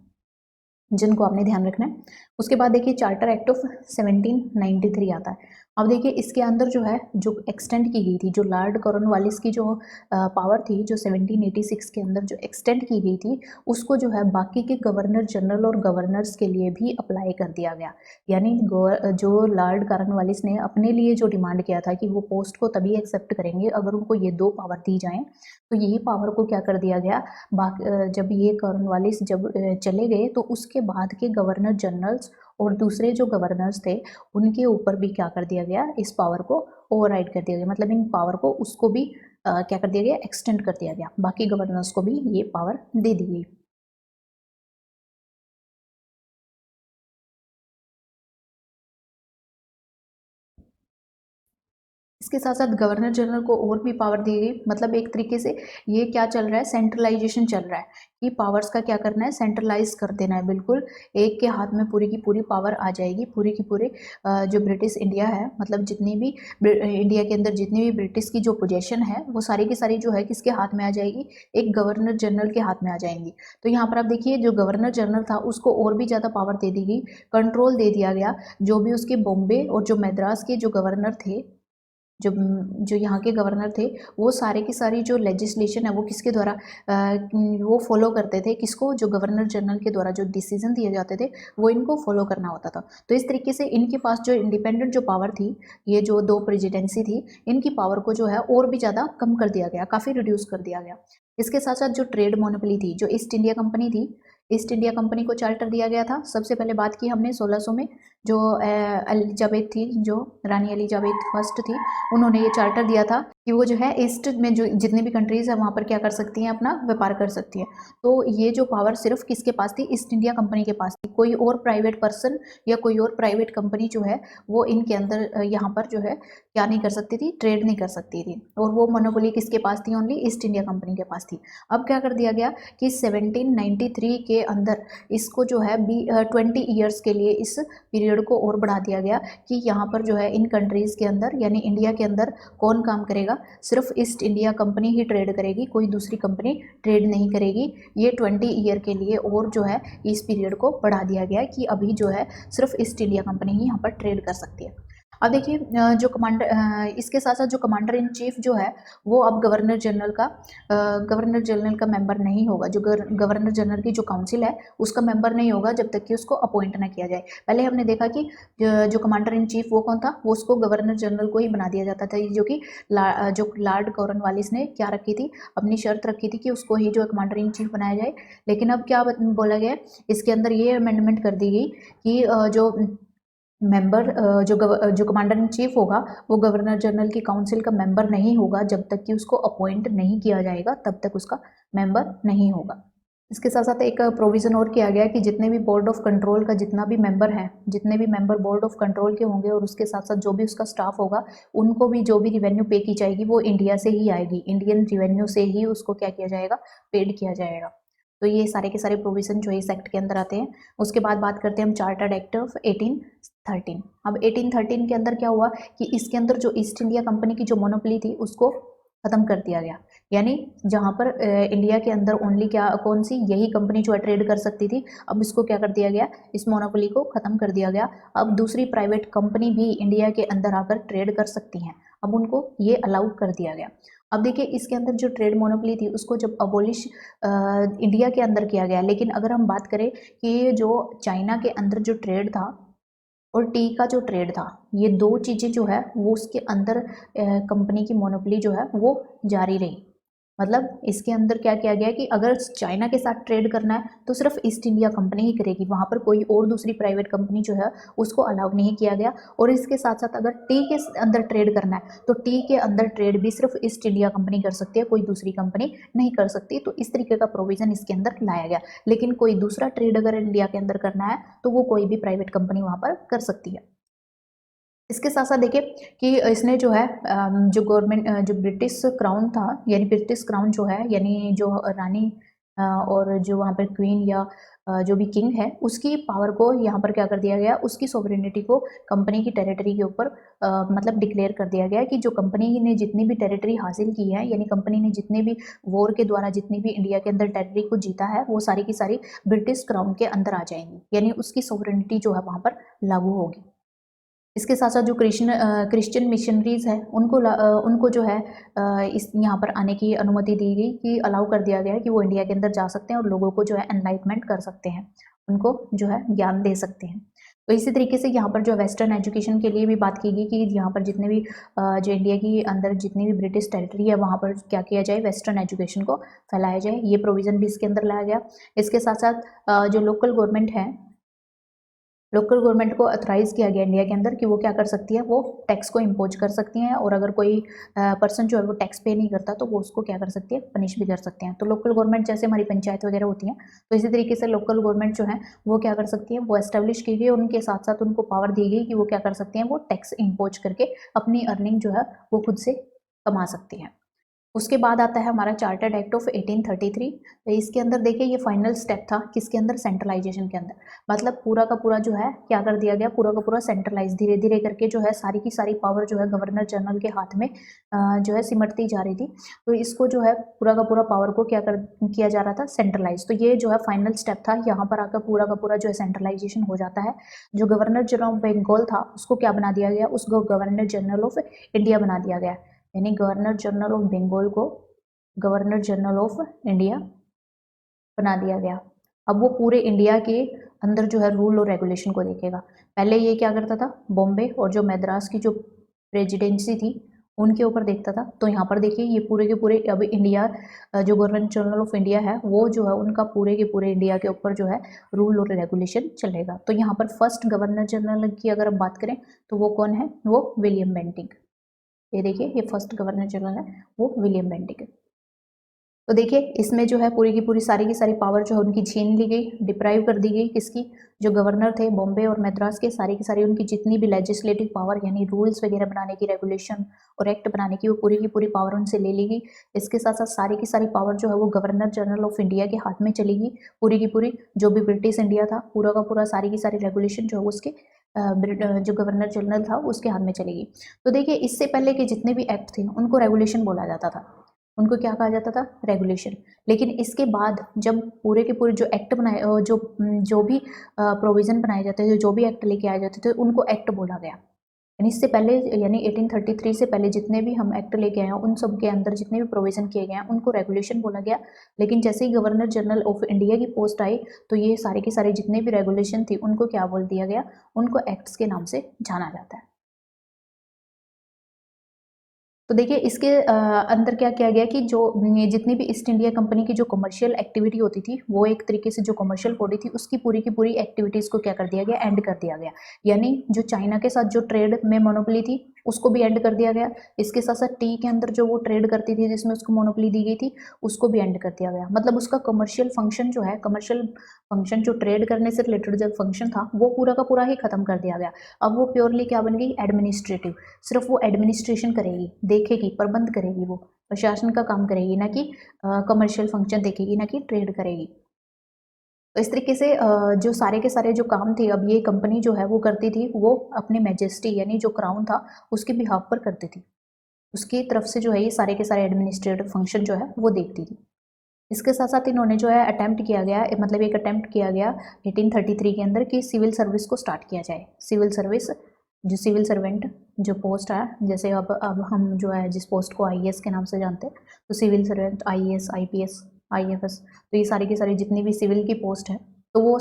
जिनको आपने ध्यान रखना है। उसके बाद देखिए चार्टर एक्ट ऑफ 1793 आता है। अब देखिए इसके अंदर जो है जो एक्सटेंड की गई थी, जो लॉर्ड कॉर्नवालिस की जो पावर थी, जो 1786 के अंदर जो एक्सटेंड की गई थी, उसको जो है बाकी के गवर्नर जनरल और गवर्नर्स के लिए भी अप्लाई कर दिया गया। यानी जो लॉर्ड कॉर्नवालिस ने अपने लिए जो डिमांड किया था कि वो पोस्ट को तभी एक्सेप्ट करेंगे अगर उनको ये 2 पावर दी जाएं, तो यही पावर को क्या कर दिया गया, जब ये कॉर्नवालिस जब चले गए तो उसके बाद के गवर्नर जनरल्स और दूसरे जो गवर्नर्स थे उनके ऊपर भी क्या कर दिया गया, इस पावर को ओवरराइड कर दिया गया। मतलब इन पावर को उसको भी क्या कर दिया गया, एक्सटेंड कर दिया गया, बाकी गवर्नर्स को भी ये पावर दे दी गई। इसके साथ साथ गवर्नर जनरल को और भी पावर दी गई। मतलब एक तरीके से ये क्या चल रहा है, सेंट्रलाइजेशन चल रहा है कि पावर्स का क्या करना है, सेंट्रलाइज कर देना है। बिल्कुल एक के हाथ में पूरी की पूरी पावर आ जाएगी। पूरी की पूरी जो ब्रिटिश इंडिया है, मतलब जितनी भी इंडिया के अंदर जितनी भी ब्रिटिश की जो पोजेशन है वो सारी की सारी जो है किसके हाथ में आ जाएगी, एक गवर्नर जनरल के हाथ में आ जाएंगी। तो यहाँ पर आप देखिए जो गवर्नर जनरल था उसको और भी ज़्यादा पावर दे दी गई, कंट्रोल दे दिया गया। जो भी उसके बॉम्बे और जो मद्रास के जो गवर्नर थे, जो जो यहाँ के गवर्नर थे, वो सारे की सारी जो लेजिस्लेशन है वो किसके द्वारा वो फॉलो करते थे, किसको, जो गवर्नर जनरल के द्वारा जो डिसीजन दिए जाते थे वो इनको फॉलो करना होता था। तो इस तरीके से इनके पास जो इंडिपेंडेंट जो पावर थी, ये जो 2 प्रेसिडेंसी थी, इनकी पावर को जो है और भी ज़्यादा कम कर दिया गया, काफ़ी रिड्यूस कर दिया गया। इसके साथ साथ जो ट्रेड मोनोपोली थी, जो ईस्ट इंडिया कंपनी थी, ईस्ट इंडिया कंपनी को चार्टर दिया गया था। सबसे पहले बात की हमने 1600 में, जो एलिजाबेथ थी, जो रानी एलिजाबेथ फर्स्ट थी, उन्होंने ये चार्टर दिया था कि वो जो है ईस्ट में जो जितनी भी कंट्रीज़ है वहाँ पर क्या कर सकती हैं, अपना व्यापार कर सकती हैं। तो ये जो पावर सिर्फ किसके पास थी, ईस्ट इंडिया कंपनी के पास थी। कोई और प्राइवेट पर्सन या कोई और प्राइवेट कंपनी जो है वो इनके अंदर यहाँ पर जो है क्या नहीं कर सकती थी, ट्रेड नहीं कर सकती थी। और वो मोनोपोली किसके पास थी, ओनली ईस्ट इंडिया कंपनी के पास थी। अब क्या कर दिया गया कि 1793 के अंदर इसको जो है 20 ईयर्स के लिए इस पीरियड को और बढ़ा दिया गया कि यहाँ पर जो है इन कंट्रीज़ के अंदर यानी इंडिया के अंदर कौन काम करेगा, सिर्फ ईस्ट इंडिया कंपनी ही ट्रेड करेगी, कोई दूसरी कंपनी ट्रेड नहीं करेगी। ये 20 ईयर के लिए और जो है इस पीरियड को बढ़ा दिया गया कि अभी जो है सिर्फ ईस्ट इंडिया कंपनी ही यहाँ पर ट्रेड कर सकती है। अब देखिए जो कमांडर, इसके साथ साथ जो कमांडर इन चीफ जो है वो अब गवर्नर जनरल का मेंबर नहीं होगा। जो गवर्नर जनरल की जो काउंसिल है उसका मेंबर नहीं होगा जब तक कि उसको अपॉइंट ना किया जाए। पहले हमने देखा कि जो कमांडर इन चीफ वो कौन था, वो उसको गवर्नर जनरल को ही बना दिया जाता था, जो कि जो लॉर्ड कॉर्नवालिस ने क्या रखी थी, अपनी शर्त रखी थी कि उसको ही जो कमांडर इन चीफ बनाया जाए। लेकिन अब क्या बोला गया, इसके अंदर ये अमेंडमेंट कर दी गई कि जो मेंबर जो कमांडर इन चीफ होगा वो गवर्नर जनरल की काउंसिल का मेंबर नहीं होगा। जब तक कि उसको अपॉइंट नहीं किया जाएगा तब तक उसका मेंबर नहीं होगा। इसके साथ साथ एक प्रोविज़न और किया गया कि जितने भी बोर्ड ऑफ कंट्रोल का जितना भी मेंबर है, जितने भी मेंबर बोर्ड ऑफ कंट्रोल के होंगे और उसके साथ साथ जो भी उसका स्टाफ होगा, उनको भी जो भी रिवेन्यू पे की जाएगी वो इंडिया से ही आएगी, इंडियन रिवेन्यू से ही उसको क्या किया जाएगा, पेड किया जाएगा। तो ये सारे के सारे प्रोविज़न जो इस एक्ट के अंदर आते हैं। उसके बाद बात करते हैं हम चार्टर्ड एक्ट ऑफ 1813। अब 1813 के अंदर क्या हुआ कि इसके अंदर जो ईस्ट इंडिया कंपनी की जो मोनोपोली थी उसको ख़त्म कर दिया गया यानी जहाँ पर इंडिया के अंदर ओनली क्या कौन सी यही कंपनी जो है ट्रेड कर सकती थी, अब इसको क्या कर दिया गया, इस मोनोपोली को ख़त्म कर दिया गया। अब दूसरी प्राइवेट कंपनी भी इंडिया के अंदर आकर ट्रेड कर सकती हैं, अब उनको ये अलाउ कर दिया गया। अब देखिए इसके अंदर जो ट्रेड मोनोपोली थी उसको जब अबोलिश इंडिया के अंदर किया गया, लेकिन अगर हम बात करें कि जो चाइना के अंदर जो ट्रेड था और टी का जो ट्रेड था, ये दो चीज़ें जो है वो उसके अंदर कंपनी की मोनोपोली जो है वो जारी रही। मतलब इसके अंदर क्या किया गया कि अगर चाइना के साथ ट्रेड करना है तो सिर्फ ईस्ट इंडिया कंपनी ही करेगी, वहाँ पर कोई और दूसरी प्राइवेट कंपनी जो है उसको अलाउ नहीं किया गया। और इसके साथ साथ अगर टी के अंदर ट्रेड करना है तो टी के अंदर ट्रेड भी सिर्फ ईस्ट इंडिया कंपनी कर सकती है, कोई दूसरी कंपनी नहीं कर सकती। तो इस तरीके का प्रोविज़न इसके अंदर लाया गया। लेकिन कोई दूसरा ट्रेड अगर इंडिया के अंदर करना है तो वो कोई भी प्राइवेट कंपनी वहाँ पर कर सकती है। इसके साथ साथ देखिए कि इसने जो है जो गवर्नमेंट जो ब्रिटिश क्राउन था, यानी ब्रिटिश क्राउन जो है यानी जो रानी और जो वहाँ पर क्वीन या जो भी किंग है उसकी पावर को यहाँ पर क्या कर दिया गया, उसकी सोवरेनिटी को कंपनी की टेरिटरी के ऊपर मतलब डिक्लेयर कर दिया गया कि जो कंपनी ने जितनी भी टेरिटरी हासिल की है, यानी कंपनी ने जितने भी वॉर के द्वारा जितनी भी इंडिया के अंदर टेरिटरी को जीता है वो सारी की सारी ब्रिटिश क्राउन के अंदर आ जाएंगी, यानी उसकी सोवरेनिटी जो है वहाँ पर लागू होगी। इसके साथ साथ जो क्रिश्चियन मिशनरीज हैं उनको जो है इस यहाँ पर आने की अनुमति दी गई कि अलाउ कर दिया गया है कि वो इंडिया के अंदर जा सकते हैं और लोगों को जो है एनलाइटमेंट कर सकते हैं, उनको जो है ज्ञान दे सकते हैं। तो इसी तरीके से यहाँ पर जो वेस्टर्न एजुकेशन के लिए भी बात की गई कि यहाँ पर जितने भी जो इंडिया की अंदर जितनी भी ब्रिटिश टेरिटरी है वहाँ पर क्या किया जाए, वेस्टर्न एजुकेशन को फैलाया जाए, ये प्रोविज़न भी इसके अंदर लाया गया। इसके साथ साथ जो लोकल गवर्नमेंट है, लोकल गवर्नमेंट को अथराइज़ किया गया इंडिया के अंदर कि वो क्या कर सकती है, वो टैक्स को इम्पोज कर सकती हैं और अगर कोई पर्सन जो है वो टैक्स पे नहीं करता तो वो उसको क्या कर सकती है, पनिश भी कर सकते हैं। तो लोकल गवर्नमेंट जैसे हमारी पंचायत वगैरह होती हैं, तो इसी तरीके से लोकल गवर्नमेंट जो है वो क्या कर सकती है, वो एस्टेब्लिश की गई, उनके साथ साथ उनको पावर दी गई कि वो क्या कर सकते हैं, वो टैक्स इम्पोज करके अपनी अर्निंग जो है वो खुद से कमा सकती हैं। उसके बाद आता है हमारा चार्टर्ड एक्ट ऑफ 1833। तो इसके अंदर देखिए ये फाइनल स्टेप था किसके अंदर, सेंट्रलाइजेशन के अंदर। मतलब पूरा का पूरा जो है क्या कर दिया गया, पूरा का पूरा सेंट्रलाइज धीरे धीरे करके जो है सारी की सारी पावर जो है गवर्नर जनरल के हाथ में जो है सिमटती जा रही थी। तो इसको जो है पूरा का पूरा पावर को क्या कर किया जा रहा था, सेंट्रलाइज। तो ये जो है फाइनल स्टेप था, यहाँ पर आकर पूरा का पूरा जो है सेंट्रलाइजेशन हो जाता है। जो गवर्नर जनरल ऑफ बंगाल था उसको क्या बना दिया गया, उसको गवर्नर जनरल ऑफ इंडिया बना दिया गया, यानी गवर्नर जनरल ऑफ बंगाल को गवर्नर जनरल ऑफ इंडिया बना दिया गया। अब वो पूरे इंडिया के अंदर जो है रूल और रेगुलेशन को देखेगा। पहले ये क्या करता था, बॉम्बे और जो मद्रास की जो प्रेसिडेंसी थी उनके ऊपर देखता था। तो यहाँ पर देखिए ये पूरे के पूरे अब इंडिया जो गवर्नर जनरल ऑफ इंडिया है वो जो है उनका पूरे के पूरे इंडिया के ऊपर जो है रूल और रेगुलेशन चलेगा। तो यहाँ पर फर्स्ट गवर्नर जनरल की अगर हम बात करें तो वो कौन है, वो विलियम बेंटिंक। ये देखिए ये फर्स्ट गवर्नर जनरल है वो विलियम बेंटिक है। तो देखिए इसमें जो है पूरी की पूरी सारी की सारी पावर जो है उनकी छीन ली गई, डिप्राइव कर दी गई किसकी, जो गवर्नर थे बॉम्बे और मद्रास के, सारी की सारी उनकी जितनी भी लेजिस्लेटिव पावर यानी रूल्स वगैरह बनाने की, रेगुलेशन और एक्ट बनाने की, वो पूरी की पूरी पावर उनसे ले ली गई। इसके साथ साथ सारी की सारी पावर जो है वो गवर्नर जनरल ऑफ इंडिया के हाथ में चली गई। पूरी की पूरी जो भी ब्रिटिश इंडिया था पूरा का पूरा सारी की सारी रेगुलेशन जो है उसके जो गवर्नर जनरल था उसके हाथ में चलेगी। तो देखिए इससे पहले के जितने भी एक्ट थे उनको रेगुलेशन बोला जाता था, उनको क्या कहा जाता था, रेगुलेशन। लेकिन इसके बाद जब पूरे के पूरे जो एक्ट बनाए जो भी प्रोविज़न बनाए जाते थे, जो भी एक्ट लेके आए जाते थे उनको एक्ट बोला गया। यानी इससे पहले यानी 1833 से पहले जितने भी हम एक्ट लेके आए हैं उन सब के अंदर जितने भी प्रोविज़न किए गए हैं उनको रेगुलेशन बोला गया। लेकिन जैसे ही गवर्नर जनरल ऑफ इंडिया की पोस्ट आई तो ये सारे के सारे जितने भी रेगुलेशन थी उनको क्या बोल दिया गया, उनको एक्ट्स के नाम से जाना जाता है। तो देखिए इसके अंदर क्या किया गया कि जो ये जितनी भी ईस्ट इंडिया कंपनी की जो कमर्शियल एक्टिविटी होती थी वो एक तरीके से जो कमर्शियल बॉडी थी उसकी पूरी की पूरी एक्टिविटीज़ को क्या कर दिया गया, एंड कर दिया गया। यानी जो चाइना के साथ जो ट्रेड में मोनोपोली थी उसको भी एंड कर दिया गया। इसके साथ साथ टी के अंदर जो वो ट्रेड करती थी जिसमें उसको मोनोपोली दी गई थी उसको भी एंड कर दिया गया। मतलब उसका कमर्शियल फंक्शन जो है, कमर्शियल फंक्शन जो ट्रेड करने से रिलेटेड जो फंक्शन था वो पूरा का पूरा ही खत्म कर दिया गया। अब वो प्योरली क्या बन गई, एडमिनिस्ट्रेटिव। सिर्फ वो एडमिनिस्ट्रेशन करेगी, देखेगी, प्रबंध करेगी, वो प्रशासन का काम करेगी, ना कि कमर्शियल फंक्शन देखेगी, ना कि ट्रेड करेगी। तो इस तरीके से जो सारे के सारे जो काम थे अब ये कंपनी जो है वो करती थी, वो अपने मैजेस्टी यानी जो क्राउन था उसके बिहाफ पर करती थी। उसकी तरफ से जो है ये सारे के सारे एडमिनिस्ट्रेटिव फंक्शन जो है वो देखती थी। इसके साथ साथ इन्होंने जो है अटेम्प्ट किया गया, मतलब एक अटेम्प्ट किया गया 1833 के अंदर कि सिविल सर्विस को स्टार्ट किया जाए। सिविल सर्विस, जो सिविल सर्वेंट जो पोस्ट है, जैसे अब हम जो है जिस पोस्ट को आईएएस के नाम से जानते हैं, तो civil servant, IAS, IPS, IFS, तो ये सारी की सारी जितनी भी सिविल की पोस्ट है, तो वो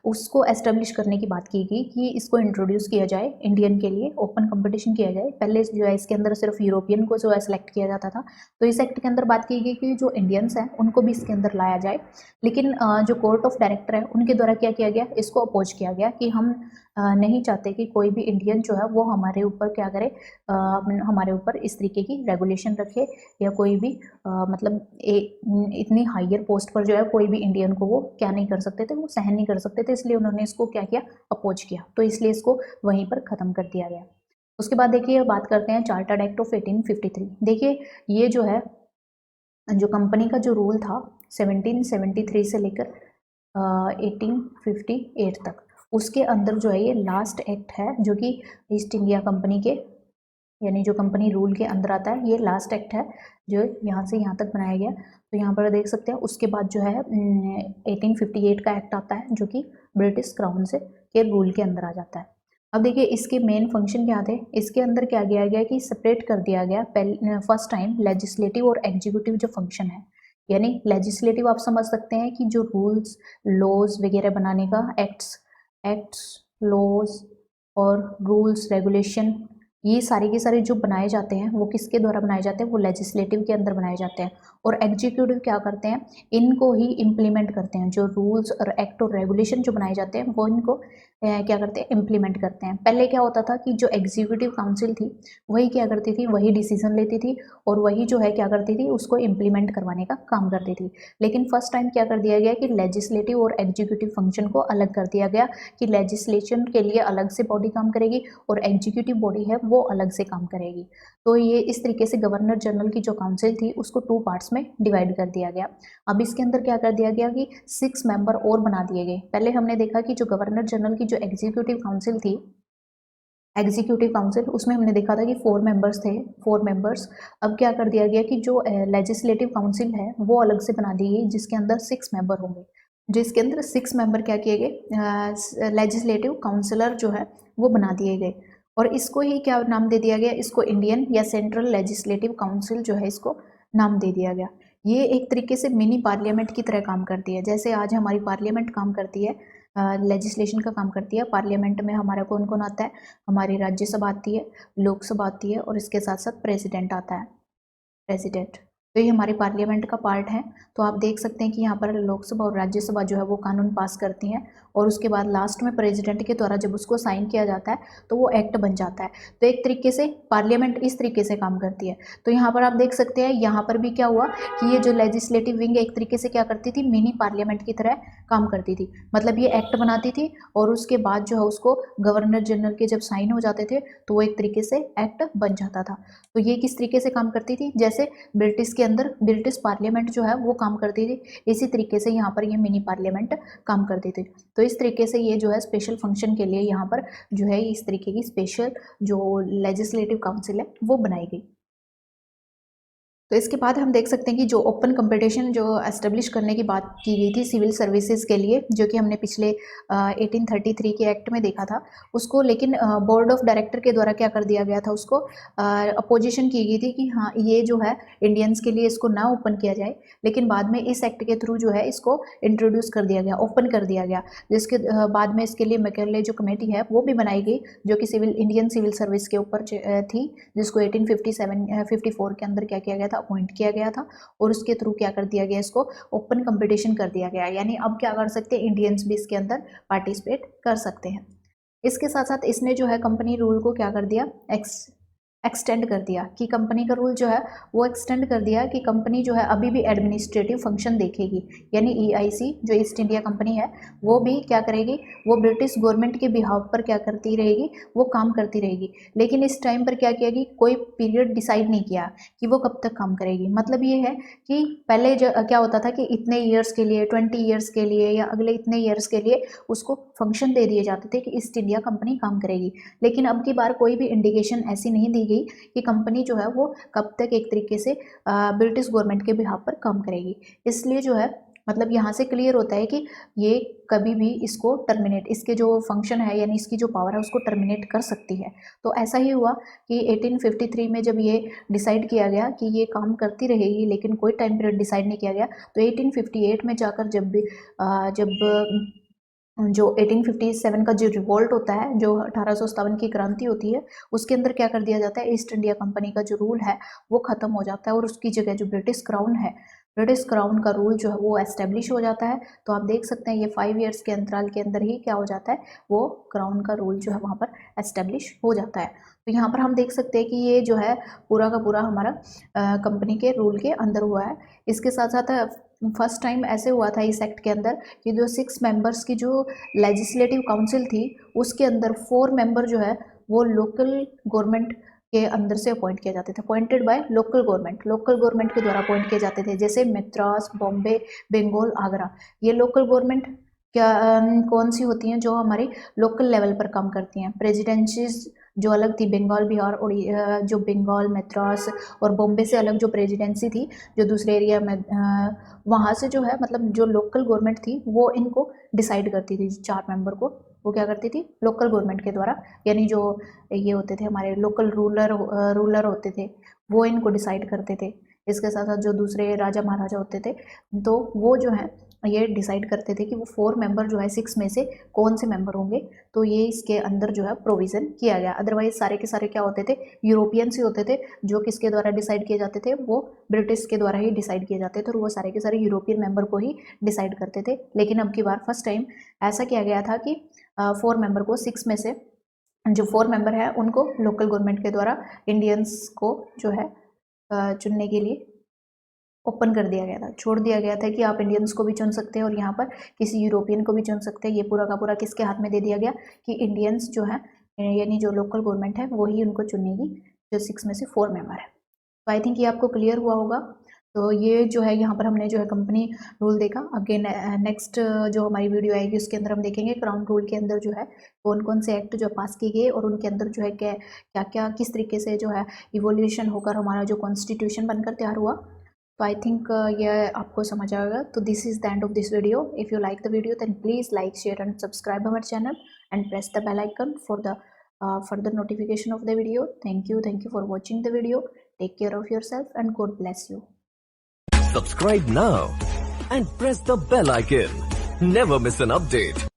उसको एस्टेब्लिश करने की बात की गई कि इसको इंट्रोड्यूस किया जाए इंडियन के लिए, ओपन कंपटीशन किया जाए। पहले जो है इसके अंदर सिर्फ यूरोपियन को जो है सेलेक्ट किया जाता था, तो इस एक्ट के अंदर बात की गई कि जो इंडियंस हैं उनको भी इसके अंदर लाया जाए। लेकिन जो कोर्ट ऑफ डायरेक्टर है उनके द्वारा क्या किया गया, इसको अपोज किया गया कि हम नहीं चाहते कि कोई भी इंडियन जो है वो हमारे ऊपर क्या करे, हमारे ऊपर इस तरीके की रेगुलेशन रखे, या कोई भी मतलब इतनी हायर पोस्ट पर जो है कोई भी इंडियन को वो क्या नहीं कर सकते थे, वो सहन नहीं कर सकते थे, इसलिए उन्होंने इसको क्या किया, अपोज किया, तो इसलिए इसको वहीं पर ख़त्म कर दिया गया। उसके बाद देखिए बात करते हैं चार्टर्ड एक्ट ऑफ 1853। देखिए ये जो है जो कंपनी का जो रूल था 1773 से लेकर 1858 तक, उसके अंदर जो है ये लास्ट एक्ट है जो कि ईस्ट इंडिया कंपनी के, यानी जो कंपनी रूल के अंदर आता है, ये लास्ट एक्ट है जो यहाँ से यहाँ तक बनाया गया। तो यहाँ पर देख सकते हैं उसके बाद जो है 1858 का एक्ट आता है जो कि ब्रिटिश क्राउन से के रूल के अंदर आ जाता है। अब देखिए इसके मेन फंक्शन क्या थे, इसके अंदर क्या किया गया कि सेपरेट कर दिया गया फर्स्ट टाइम लेजिस्लेटिव और एग्जीक्यूटिव जो फंक्शन है। यानी लेजिस्लेटिव आप समझ सकते हैं कि जो रूल्स लॉज वगैरह बनाने का, एक्ट्स लॉज और रूल्स रेगुलेशन, ये सारे के सारे जो बनाए जाते हैं वो किसके द्वारा बनाए जाते हैं, वो लेजिस्लेटिव के अंदर बनाए जाते हैं। और एग्जीक्यूटिव क्या करते हैं, इनको ही इम्प्लीमेंट करते हैं। जो रूल्स और एक्ट और रेगुलेशन जो बनाए जाते हैं वो इनको क्या करते हैं, इम्प्लीमेंट करते हैं। पहले क्या होता था कि जो एग्जीक्यूटिव काउंसिल थी वही क्या करती थी, वही डिसीजन लेती थी और वही जो है क्या करती थी, उसको इम्प्लीमेंट करवाने का काम करती थी। लेकिन फर्स्ट टाइम क्या कर दिया गया कि लेजिस्लेटिव और एग्जीक्यूटिव फंक्शन को अलग कर दिया गया कि लेजिस्लेशन के लिए अलग से बॉडी काम करेगी और एग्जीक्यूटिव बॉडी है वो अलग से काम करेगी। तो ये इस तरीके से गवर्नर जनरल की जो काउंसिल थी उसको 2 पार्ट्स में डिवाइड कर दिया गया। अब इसके अंदर क्या कर दिया गया कि 6 मेंबर और बना दिए गए। पहले हमने देखा कि जो गवर्नर जनरल की जो एग्जीक्यूटिव काउंसिल थी, एग्जीक्यूटिव काउंसिल, उसमें हमने देखा था कि 4 मेंबर्स थे, 4 मेंबर्स। अब क्या कर दिया गया कि जो लेजिस्लेटिव काउंसिल है वो अलग से बना दी गई जिसके अंदर 6 मेंबर होंगे। जिसके अंदर 6 मेंबर क्या किए गए, लेजिस्लेटिव काउंसिलर जो है वो बना दिए गए। और इसको ही क्या नाम दे दिया गया, इसको इंडियन या सेंट्रल लेजिस्लेटिव काउंसिल जो है इसको नाम दे दिया गया। ये एक तरीके से मिनी पार्लियामेंट की तरह काम करती है। जैसे आज हमारी पार्लियामेंट काम करती है, लेजिस्लेशन का काम करती है। पार्लियामेंट में हमारा कौन कौन आता है, हमारी राज्यसभा आती है, लोकसभा आती है और इसके साथ साथ प्रेसिडेंट आता है, प्रेसिडेंट। तो ये हमारी पार्लियामेंट का पार्ट है। तो आप देख सकते हैं कि यहाँ पर लोकसभा और राज्यसभा जो है वो कानून पास करती हैं और उसके बाद लास्ट में प्रेसिडेंट के द्वारा जब उसको साइन किया जाता है तो वो एक्ट बन जाता है। तो एक तरीके से पार्लियामेंट इस तरीके से काम करती है। तो यहाँ पर आप देख सकते हैं, यहाँ पर भी क्या हुआ कि ये जो लेजिस्लेटिव विंग एक तरीके से क्या करती थी, मिनी पार्लियामेंट की तरह काम करती थी। मतलब ये एक्ट बनाती थी और उसके बाद जो है उसको गवर्नर जनरल के जब साइन हो जाते थे तो वो एक तरीके से एक्ट बन जाता था। तो ये किस तरीके से काम करती थी, जैसे ब्रिटिश के अंदर ब्रिटिश पार्लियामेंट जो है वो काम करती थी, इसी तरीके से यहाँ पर ये मिनी पार्लियामेंट काम करती थी। तो इस तरीके से ये जो है स्पेशल फंक्शन के लिए यहाँ पर जो है इस तरीके की स्पेशल जो लेजिस्लेटिव काउंसिल है वो बनाई गई। तो इसके बाद हम देख सकते हैं कि जो ओपन कंपटीशन जो एस्टेब्लिश करने की बात की गई थी सिविल सर्विसेज के लिए, जो कि हमने पिछले 1833 के एक्ट में देखा था उसको, लेकिन बोर्ड ऑफ डायरेक्टर के द्वारा क्या कर दिया गया था, उसको अपोजिशन की गई थी कि हाँ ये जो है इंडियंस के लिए इसको ना ओपन किया जाए। लेकिन बाद में इस एक्ट के थ्रू जो है इसको इंट्रोड्यूस कर दिया गया, ओपन कर दिया गया, जिसके बाद में इसके लिए मैकेले जो कमेटी है वो भी बनाई गई जो कि इंडियन सिविल सर्विस के ऊपर थी, जिसको 1854 के अंदर क्या किया गया था, अपॉइंट किया गया था। और उसके थ्रू क्या कर दिया गया, इसको ओपन कंपटीशन कर दिया गया। यानी अब क्या कर सकते हैं, इंडियंस भी इसके अंदर पार्टिसिपेट कर सकते हैं। इसके साथ साथ इसने जो है कंपनी रूल को क्या कर दिया, एक्सटेंड कर दिया कि कंपनी का रूल जो है वो एक्सटेंड कर दिया कि कंपनी जो है अभी भी एडमिनिस्ट्रेटिव फंक्शन देखेगी। यानी ईआईसी जो ईस्ट इंडिया कंपनी है वो भी क्या करेगी, वो ब्रिटिश गवर्नमेंट के बिहाफ पर क्या करती रहेगी, वो काम करती रहेगी। लेकिन इस टाइम पर क्या किया कि कोई पीरियड डिसाइड नहीं किया कि वो कब तक काम करेगी। मतलब ये है कि पहले क्या होता था कि इतने ईयर्स के लिए, 20 ईयर्स के लिए या अगले इतने ईयर्स के लिए उसको फंक्शन दे दिए जाते थे कि ईस्ट इंडिया कंपनी काम करेगी। लेकिन अब की बार कोई भी इंडिकेशन ऐसी नहीं दी गई कि कंपनी जो है वो कब तक एक तरीके से ब्रिटिश गवर्नमेंट के बिहाफ पर काम करेगी। इसलिए जो है मतलब यहाँ से क्लियर होता है कि ये कभी भी इसको टर्मिनेट, इसके जो फंक्शन है यानी इसकी जो पावर है उसको टर्मिनेट कर सकती है। तो ऐसा ही हुआ कि 1853 में जब ये डिसाइड किया गया कि ये काम करती रहेगी लेकिन कोई टाइम पीरियड डिसाइड नहीं किया गया, तो 1858 में जाकर जब जो 1857 का जो रिवोल्ट होता है, जो 1857 की क्रांति होती है, उसके अंदर क्या कर दिया जाता है, ईस्ट इंडिया कंपनी का जो रूल है वो ख़त्म हो जाता है और उसकी जगह जो ब्रिटिश क्राउन है, ब्रिटिश क्राउन का रूल जो है वो एस्टेब्लिश हो जाता है। तो आप देख सकते हैं ये 5 इयर्स के अंतराल के अंदर ही क्या हो जाता है, वो क्राउन का रूल जो है वहाँ पर एस्टेब्लिश हो जाता है। तो यहाँ पर हम देख सकते हैं कि ये जो है पूरा का पूरा हमारा कंपनी के रूल के अंदर हुआ है। इसके साथ साथ फर्स्ट टाइम ऐसे हुआ था इस एक्ट के अंदर कि जो 6 मेंबर्स की जो लेजिस्लेटिव काउंसिल थी उसके अंदर 4 मेंबर जो है वो लोकल गवर्नमेंट के अंदर से अपॉइंट किए जाते थे, अपॉइंटेड बाय लोकल गवर्नमेंट के द्वारा अपॉइंट किए जाते थे। जैसे मद्रास, बॉम्बे, बंगाल, आगरा, ये लोकल गवर्नमेंट क्या कौन सी होती हैं, जो हमारी लोकल लेवल पर काम करती हैं। प्रेसिडेंसीज जो अलग थी, बंगाल, बिहार और जो बंगाल, मद्रास और बॉम्बे से अलग जो प्रेसिडेंसी थी, जो दूसरे एरिया में वहाँ से जो है मतलब जो लोकल गवर्नमेंट थी वो इनको डिसाइड करती थी। 4 मेंबर को वो क्या करती थी, लोकल गवर्नमेंट के द्वारा, यानी जो ये होते थे हमारे लोकल रूलर होते थे वो इनको डिसाइड करते थे। इसके साथ साथ जो दूसरे राजा महाराजा होते थे तो वो जो है ये डिसाइड करते थे कि वो 4 मेंबर जो है 6 में से कौन से मेंबर होंगे। तो ये इसके अंदर जो है प्रोविज़न किया गया। अदरवाइज सारे के सारे क्या होते थे, यूरोपियंस ही होते थे, जो किसके द्वारा डिसाइड किए जाते थे, वो ब्रिटिश के द्वारा ही डिसाइड किए जाते थे और वो सारे के सारे यूरोपियन मेंबर को ही डिसाइड करते थे। लेकिन अब की बार फर्स्ट टाइम ऐसा किया गया था कि 4 मेंबर को 6 में से जो 4 मेंबर है उनको लोकल गवर्नमेंट के द्वारा इंडियंस को जो है चुनने के लिए ओपन कर दिया गया था, छोड़ दिया गया था कि आप इंडियंस को भी चुन सकते हैं और यहाँ पर किसी यूरोपियन को भी चुन सकते हैं। ये पूरा का पूरा किसके हाथ में दे दिया गया कि इंडियंस जो है यानी जो लोकल गवर्नमेंट है वही उनको चुनेगी, जो 6 में से 4 मेंबर है। तो आई थिंक ये आपको क्लियर हुआ होगा। तो ये जो है यहाँ पर हमने जो है कंपनी रूल देखा। अगेन नेक्स्ट जो हमारी वीडियो आएगी उसके अंदर हम देखेंगे क्राउन रूल के अंदर जो है कौन कौन से एक्ट जो पास किए गए और उनके अंदर जो है क्या क्या किस तरीके से जो है इवोल्यूशन होकर हमारा जो कॉन्स्टिट्यूशन बनकर तैयार हुआ। तो आई थिंक ये आपको समझ आएगा। तो this is the end of this video. If you like the video then please like, share and subscribe our channel and press the bell icon for the further notification of the video. Thank you for watching the video. Take care of yourself and God bless you. Subscribe now and press the bell icon. Never miss an update.